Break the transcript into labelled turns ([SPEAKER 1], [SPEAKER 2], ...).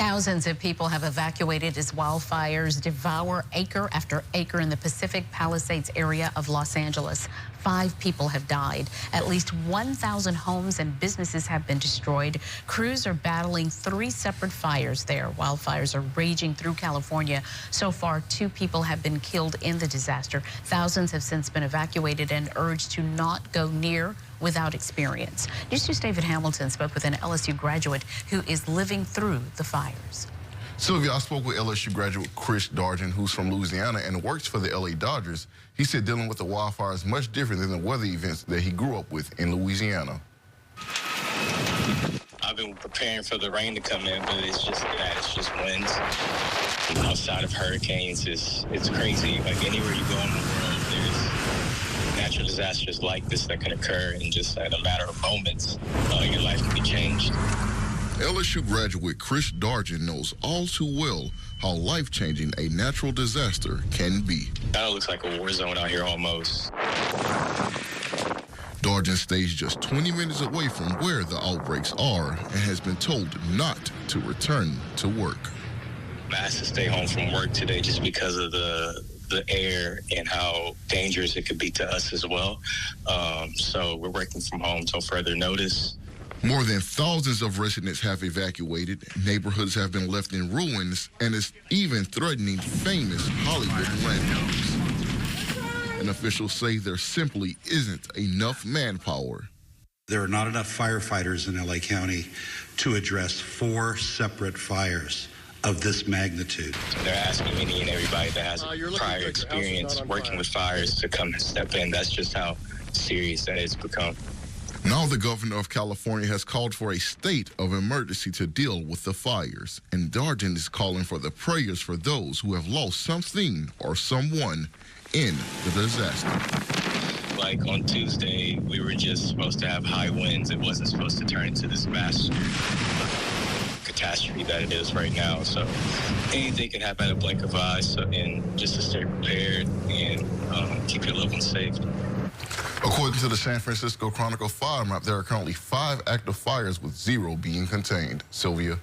[SPEAKER 1] Thousands of people have evacuated as wildfires devour acre after acre in the Pacific Palisades area of Los Angeles. 5 people have died. At least 1,000 homes and businesses have been destroyed. Crews are battling 3 separate fires there. Wildfires are raging through California. So far, 2 people have been killed in the disaster. Thousands have since been evacuated and urged to not go near without experience. News 2's David Hamilton spoke with an LSU graduate who is living through the fires.
[SPEAKER 2] Sylvia, I spoke with LSU graduate Chris Dargent, who's from Louisiana and works for the LA Dodgers. He said dealing with the wildfire is much different than the weather events that he grew up with in Louisiana.
[SPEAKER 3] I've been preparing for the rain to come in, but it's just that. It's just winds. Outside of hurricanes, it's crazy. Like anywhere you go in the world, there's natural disasters like this that can occur in just in a matter of moments. Your life can be changed.
[SPEAKER 2] LSU graduate Chris Dargent knows all too well how life-changing a natural disaster can be.
[SPEAKER 3] That looks like a war zone out here almost.
[SPEAKER 2] Dargent stays just 20 minutes away from where the outbreaks are and has been told not to return to work.
[SPEAKER 3] I asked to stay home from work today just because of the air and how dangerous it could be to us as well. So we're working from home until further notice.
[SPEAKER 2] More than thousands of residents have evacuated. Neighborhoods have been left in ruins, and it's even threatening famous Hollywood landmarks. And officials say there simply isn't enough manpower.
[SPEAKER 4] There are not enough firefighters in LA County to address 4 separate fires of this magnitude.
[SPEAKER 3] They're asking any and everybody that has prior experience working with fires to come and step in. That's just how serious that it's become.
[SPEAKER 2] Now the governor of California has called for a state of emergency to deal with the fires. And Dargent is calling for the prayers for those who have lost something or someone in the disaster.
[SPEAKER 3] Like on Tuesday, we were just supposed to have high winds. It wasn't supposed to turn into this mass catastrophe that it is right now. So anything can happen at a blink of eye. And just to stay prepared and keep your loved ones safe.
[SPEAKER 2] According to the San Francisco Chronicle fire map, there are currently 5 active fires with 0 being contained. Sylvia.